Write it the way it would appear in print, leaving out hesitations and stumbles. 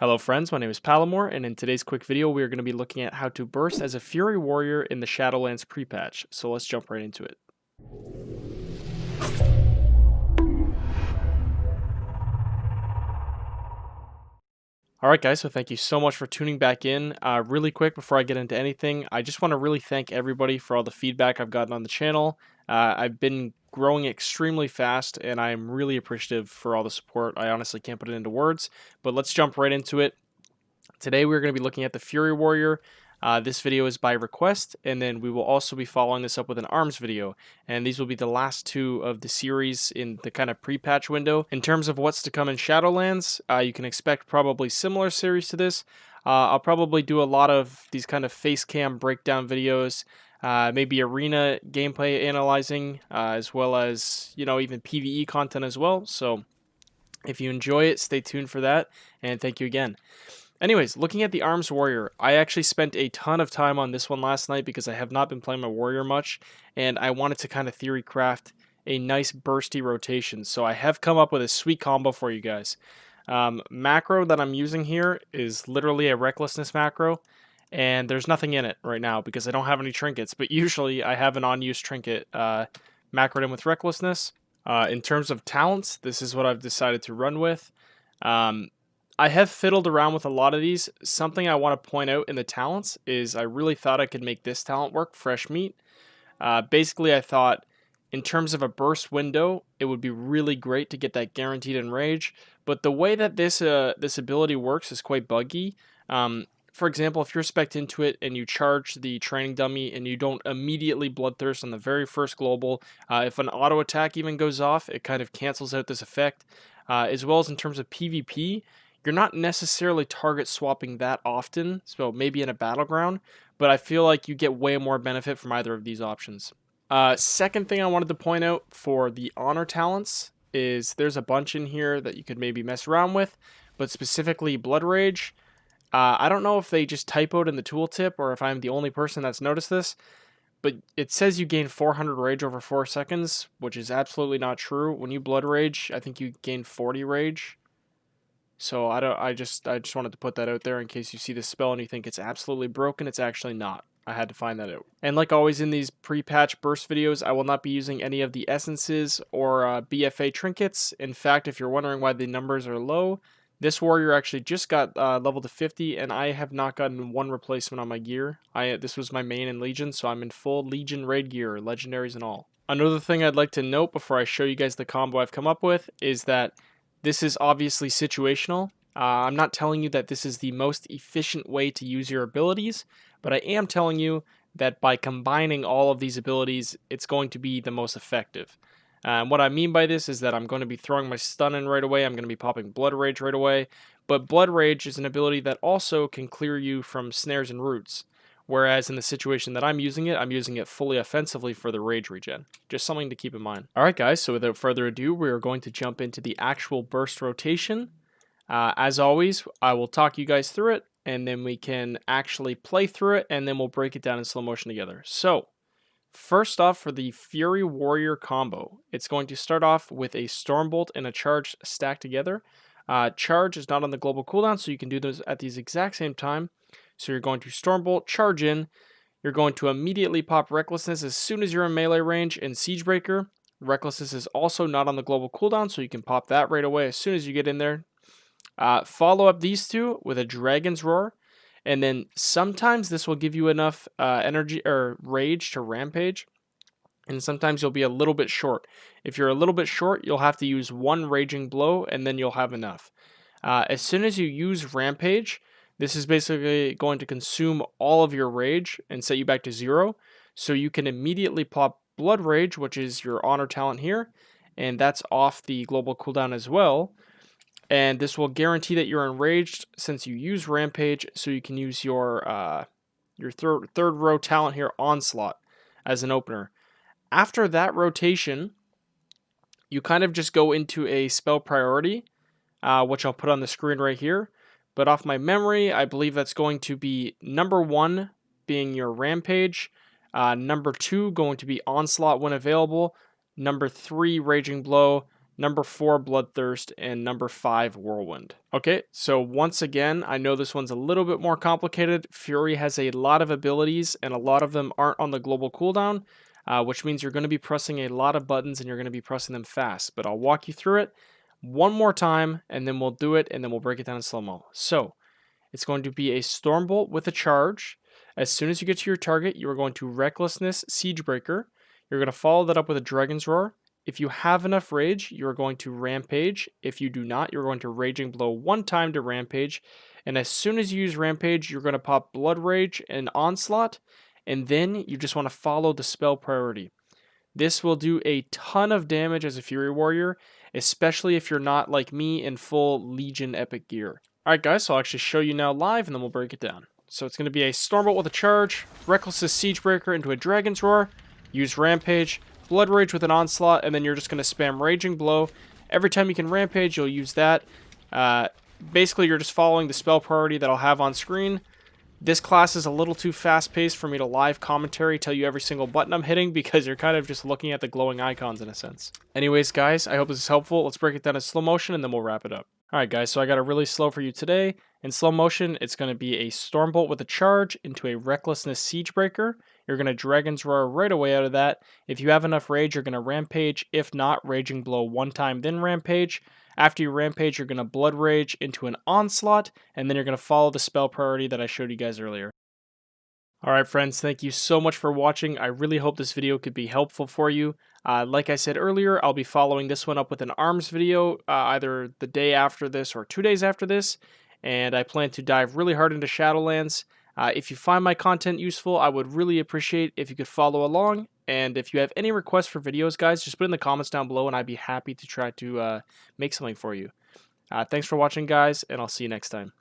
Hello friends, my name is Palomore, and in today's quick video we are going to be looking at how to burst as a Fury Warrior in the Shadowlands pre-patch, so let's jump right into it. Alright guys, so thank you so much for tuning back in. Really quick before I get into anything, I just want to really thank everybody for all the feedback I've gotten on the channel. I've been growing extremely fast and I'm really appreciative for all the support. I honestly can't put it into words, but let's jump right into it. Today we're going to be looking at the Fury Warrior. This video is by request, and then we will also be following this up with an arms video, and these will be the last two of the series in the kind of pre-patch window. In terms of what's to come in Shadowlands, you can expect probably similar series to this. I'll probably do a lot of these kind of face cam breakdown videos, maybe arena gameplay analyzing, as well as, even PvE content as well. So if you enjoy it, stay tuned for that, and thank you again. Anyways, looking at the Arms Warrior, I actually spent a ton of time on this one last night because I have not been playing my Warrior much, and I wanted to kind of theory craft a nice bursty rotation. So I have come up with a sweet combo for you guys. Macro that I'm using here is literally a Recklessness macro, and there's nothing in it right now because I don't have any trinkets, but usually I have an unused trinket macroed in with Recklessness. In terms of talents, this is what I've decided to run with. I have fiddled around with a lot of these. Something I want to point out in the talents is I really thought I could make this talent work, Fresh Meat. Basically, I thought in terms of a burst window, it would be really great to get that guaranteed enrage. But the way that this ability works is quite buggy. For example, if you're spec'd into it and you charge the training dummy and you don't immediately bloodthirst on the very first global, if an auto attack even goes off, it kind of cancels out this effect. As well as in terms of PvP, you're not necessarily target swapping that often, so maybe in a battleground, but I feel like you get way more benefit from either of these options. Second thing I wanted to point out for the honor talents is there's a bunch in here that you could maybe mess around with, but specifically Blood Rage. I don't know if they just typoed in the tooltip or if I'm the only person that's noticed this, but it says you gain 400 rage over 4 seconds, which is absolutely not true. When you Blood Rage, I think you gain 40 rage. So I just wanted to put that out there in case you see this spell and you think it's absolutely broken. It's actually not. I had to find that out. And like always in these pre-patch burst videos, I will not be using any of the essences or BFA trinkets. In fact, if you're wondering why the numbers are low, this warrior actually just got leveled to 50, and I have not gotten one replacement on my gear. This was my main in Legion, so I'm in full Legion raid gear, legendaries and all. Another thing I'd like to note before I show you guys the combo I've come up with is that this is obviously situational. I'm not telling you that this is the most efficient way to use your abilities, but I am telling you that by combining all of these abilities, it's going to be the most effective. What I mean by this is that I'm going to be throwing my stun in right away. I'm going to be popping Blood Rage right away. But Blood Rage is an ability that also can clear you from snares and roots. Whereas in the situation that I'm using it fully offensively for the rage regen. Just something to keep in mind. Alright guys, so without further ado, we are going to jump into the actual burst rotation. As always, I will talk you guys through it, and then we can actually play through it, and then we'll break it down in slow motion together. So, first off, for the Fury Warrior combo, it's going to start off with a Stormbolt and a Charge stacked together. Charge is not on the global cooldown, so you can do those at the exact same time. So you're going to Stormbolt, charge in. You're going to immediately pop Recklessness as soon as you're in melee range, and Siegebreaker. Recklessness is also not on the global cooldown, so you can pop that right away as soon as you get in there. Follow up these two with a Dragon's Roar, and then sometimes this will give you enough energy or rage to rampage, and sometimes you'll be a little bit short. If you're a little bit short, you'll have to use one Raging Blow, and then you'll have enough. As soon as you use Rampage, this is basically going to consume all of your rage and set you back to 0. So you can immediately pop Blood Rage, which is your honor talent here, and that's off the global cooldown as well. And this will guarantee that you're enraged since you use Rampage, so you can use your third row talent here, Onslaught, as an opener. After that rotation, you kind of just go into a spell priority, which I'll put on the screen right here. But off my memory, I believe that's going to be number 1 being your Rampage, number 2 going to be Onslaught when available, number 3 Raging Blow, number 4 Bloodthirst, and number 5 Whirlwind. Okay, so once again, I know this one's a little bit more complicated. Fury has a lot of abilities, and a lot of them aren't on the global cooldown, which means you're going to be pressing a lot of buttons, and you're going to be pressing them fast. But I'll walk you through it one more time, and then we'll do it, and then we'll break it down in slow-mo. So, it's going to be a Stormbolt with a charge. As soon as you get to your target, you are going to Recklessness Siegebreaker. You're going to follow that up with a Dragon's Roar. If you have enough rage, you are going to Rampage. If you do not, you're going to Raging Blow one time to Rampage. And as soon as you use Rampage, you're going to pop Blood Rage and Onslaught. And then you just want to follow the spell priority. This will do a ton of damage as a Fury Warrior, especially if you're not like me in full Legion Epic gear. Alright guys, so I'll actually show you now live and then we'll break it down. So it's going to be a Stormbolt with a charge, Recklessness Siegebreaker into a Dragon's Roar, use Rampage, Blood Rage with an Onslaught, and then you're just going to spam Raging Blow. Every time you can Rampage, you'll use that. Basically, you're just following the spell priority that I'll have on screen. This class is a little too fast-paced for me to live commentary tell you every single button I'm hitting because you're kind of just looking at the glowing icons in a sense. Anyways, guys, I hope this is helpful. Let's break it down in slow motion and then we'll wrap it up. Alright guys, so I got it really slow for you today. In slow motion, it's going to be a Stormbolt with a charge into a Recklessness Siegebreaker. You're going to Dragon's Roar right away out of that. If you have enough rage, you're going to Rampage. If not, Raging Blow one time, then Rampage. After you Rampage, you're going to Blood Rage into an Onslaught, and then you're going to follow the spell priority that I showed you guys earlier. Alright friends, thank you so much for watching. I really hope this video could be helpful for you. Like I said earlier, I'll be following this one up with an ARMS video either the day after this or 2 days after this. And I plan to dive really hard into Shadowlands. If you find my content useful, I would really appreciate if you could follow along. And if you have any requests for videos, guys, just put in the comments down below and I'd be happy to try to make something for you. Thanks for watching, guys, and I'll see you next time.